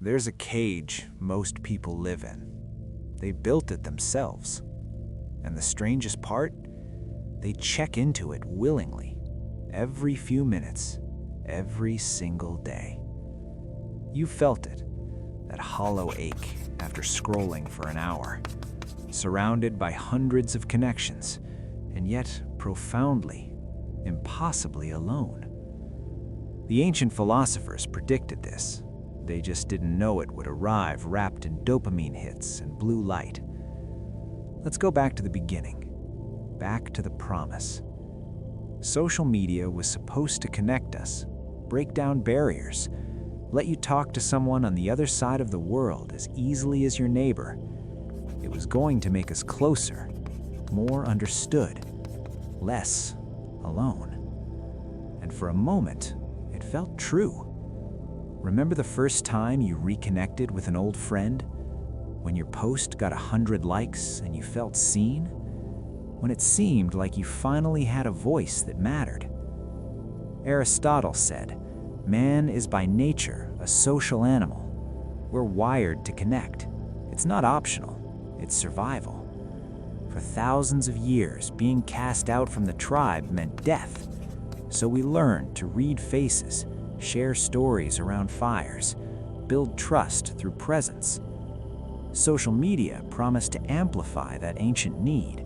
There's a cage most people live in. They built it themselves. And the strangest part? They check into it willingly, every few minutes, every single day. You felt it, that hollow ache after scrolling for an hour, surrounded by hundreds of connections, and yet profoundly, impossibly alone. The ancient philosophers predicted this. They just didn't know it would arrive wrapped in dopamine hits and blue light. Let's go back to the beginning, back to the promise. Social media was supposed to connect us, break down barriers, let you talk to someone on the other side of the world as easily as your neighbor. It was going to make us closer, more understood, less alone. And for a moment, it felt true. Remember the first time you reconnected with an old friend? When your post got 100 likes and you felt seen? When it seemed like you finally had a voice that mattered? Aristotle said, "Man is by nature a social animal. We're wired to connect. It's not optional, it's survival." For thousands of years, being cast out from the tribe meant death. So we learned to read faces, share stories around fires, build trust through presence. Social media promised to amplify that ancient need,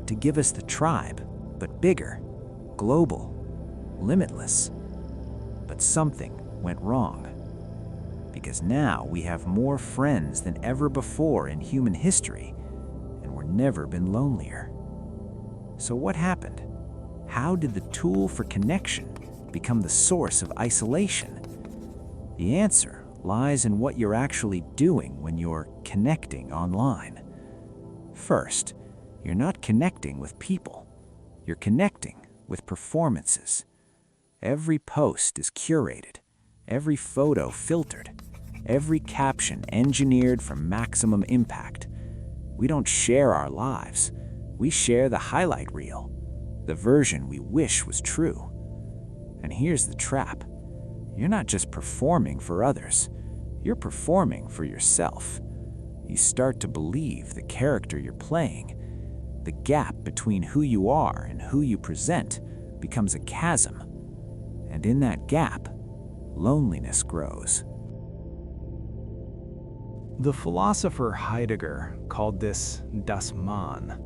to give us the tribe, but bigger, global, limitless. But something went wrong. Because now we have more friends than ever before in human history, and we've never been lonelier. So what happened? How did the tool for connection become the source of isolation? The answer lies in what you're actually doing when you're connecting online. First, you're not connecting with people. You're connecting with performances. Every post is curated, every photo filtered, every caption engineered for maximum impact. We don't share our lives. We share the highlight reel, the version we wish was true. And here's the trap. You're not just performing for others. You're performing for yourself. You start to believe the character you're playing. The gap between who you are and who you present becomes a chasm. And in that gap, loneliness grows. The philosopher Heidegger called this das Man,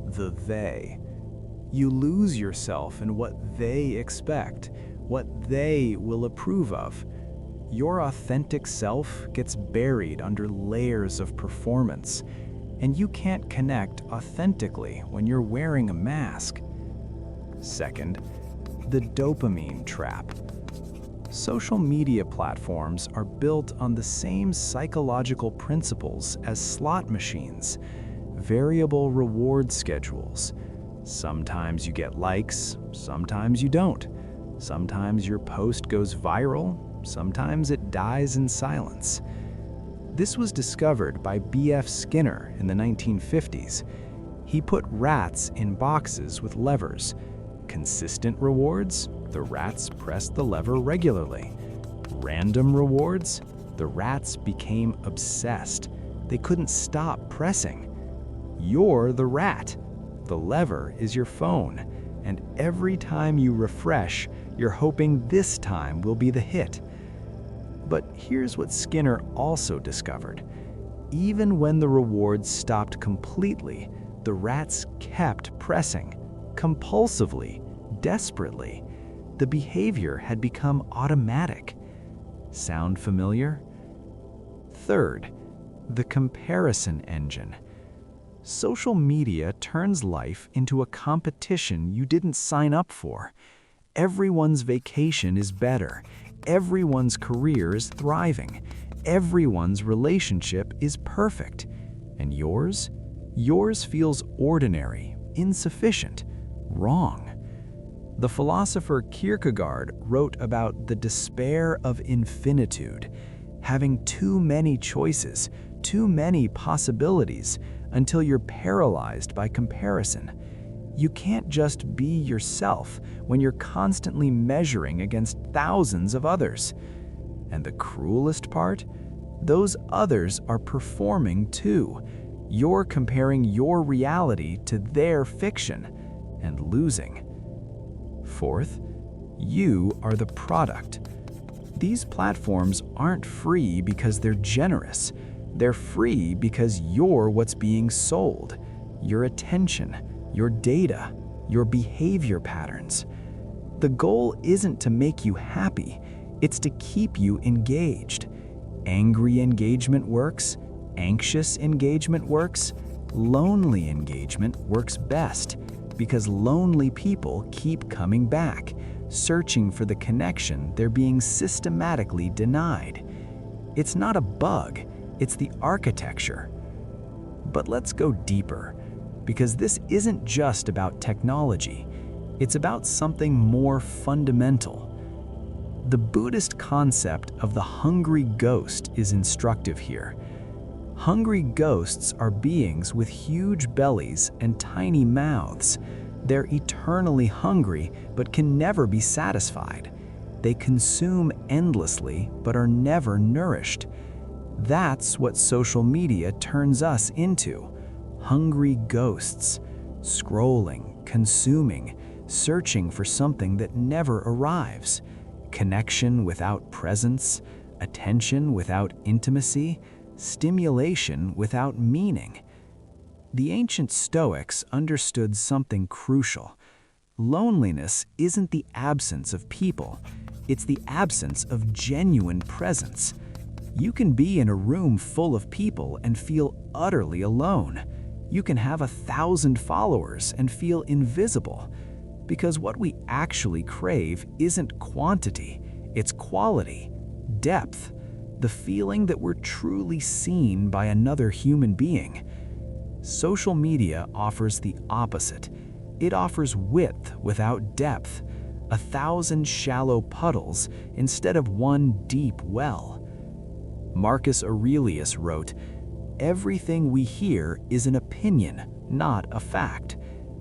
the they. You lose yourself in what they expect, what they will approve of. Your authentic self gets buried under layers of performance, and you can't connect authentically when you're wearing a mask. Second, the dopamine trap. Social media platforms are built on the same psychological principles as slot machines, variable reward schedules. Sometimes you get likes, sometimes you don't. Sometimes your post goes viral, sometimes it dies in silence. This was discovered by B.F. Skinner in the 1950s. He put rats in boxes with levers. Consistent rewards, the rats pressed the lever regularly. Random rewards, the rats became obsessed. They couldn't stop pressing. You're the rat. The lever is your phone. And every time you refresh, you're hoping this time will be the hit. But here's what Skinner also discovered. Even when the rewards stopped completely, the rats kept pressing, compulsively, desperately. The behavior had become automatic. Sound familiar? Third, the comparison engine. Social media turns life into a competition you didn't sign up for. Everyone's vacation is better. Everyone's career is thriving. Everyone's relationship is perfect. And yours? Yours feels ordinary, insufficient, wrong. The philosopher Kierkegaard wrote about the despair of infinitude, having too many choices, too many possibilities, until you're paralyzed by comparison. You can't just be yourself when you're constantly measuring against thousands of others. And the cruelest part? those others are performing too. You're comparing your reality to their fiction and losing. Fourth, you are the product. These platforms aren't free because they're generous. They're free because you're what's being sold. Your attention, your data, your behavior patterns. The goal isn't to make you happy, it's to keep you engaged. Angry engagement works, anxious engagement works, lonely engagement works best because lonely people keep coming back, searching for the connection they're being systematically denied. It's not a bug, it's the architecture. But let's go deeper, because this isn't just about technology, it's about something more fundamental. The Buddhist concept of the hungry ghost is instructive here. Hungry ghosts are beings with huge bellies and tiny mouths. They're eternally hungry but can never be satisfied. They consume endlessly but are never nourished. That's what social media turns us into. Hungry ghosts, scrolling, consuming, searching for something that never arrives. Connection without presence, attention without intimacy, stimulation without meaning. The ancient Stoics understood something crucial. Loneliness isn't the absence of people, it's the absence of genuine presence. You can be in a room full of people and feel utterly alone. You can have 1,000 followers and feel invisible. Because what we actually crave isn't quantity, it's quality, depth, the feeling that we're truly seen by another human being. Social media offers the opposite. It offers width without depth, 1,000 shallow puddles instead of one deep well. Marcus Aurelius wrote, "Everything we hear is an opinion, not a fact.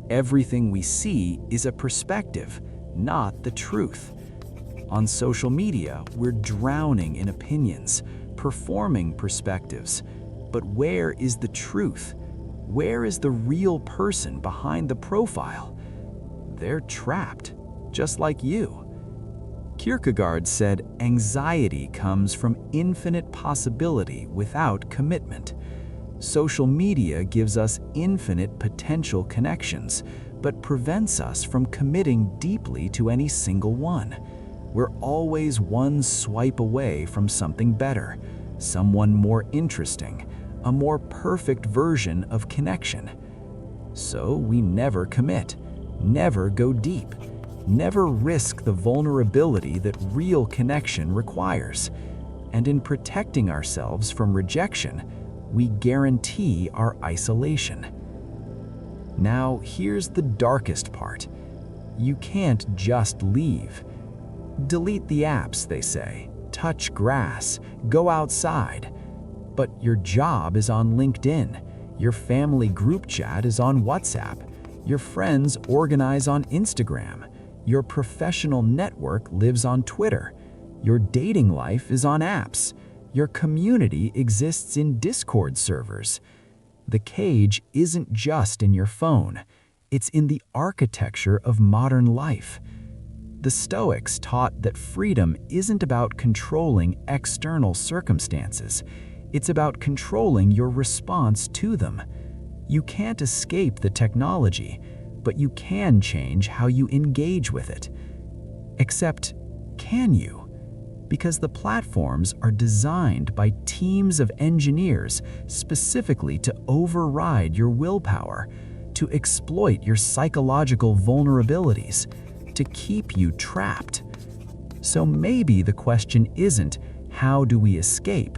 Everything we see is a perspective, not the truth." On social media, we're drowning in opinions, performing perspectives. But where is the truth? Where is the real person behind the profile? They're trapped, just like you. Kierkegaard said, "Anxiety comes from infinite possibility without commitment." Social media gives us infinite potential connections, but prevents us from committing deeply to any single one. We're always one swipe away from something better, someone more interesting, a more perfect version of connection. So we never commit, never go deep, never risk the vulnerability that real connection requires. And in protecting ourselves from rejection, we guarantee our isolation. Now, here's the darkest part. You can't just leave. Delete the apps, they say. Touch grass. Go outside. But your job is on LinkedIn. Your family group chat is on WhatsApp. Your friends organize on Instagram. Your professional network lives on Twitter. Your dating life is on apps. Your community exists in Discord servers. The cage isn't just in your phone. It's in the architecture of modern life. The Stoics taught that freedom isn't about controlling external circumstances. It's about controlling your response to them. You can't escape the technology, but you can change how you engage with it. Except, can you? Because the platforms are designed by teams of engineers specifically to override your willpower, to exploit your psychological vulnerabilities, to keep you trapped. So maybe the question isn't, how do we escape?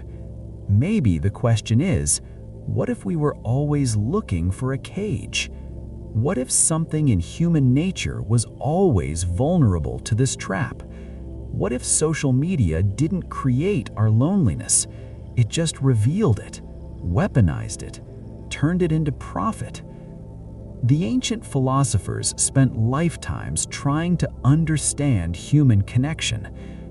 Maybe the question is, what if we were always looking for a cage? What if something in human nature was always vulnerable to this trap? What if social media didn't create our loneliness? It just revealed it, weaponized it, turned it into profit. The ancient philosophers spent lifetimes trying to understand human connection,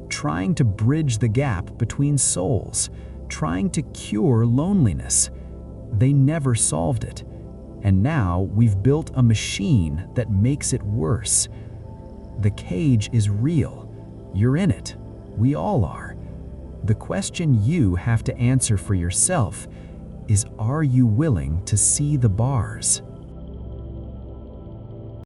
trying to bridge the gap between souls, trying to cure loneliness. They never solved it. And now we've built a machine that makes it worse. The cage is real. You're in it. We all are. The question you have to answer for yourself is, are you willing to see the bars?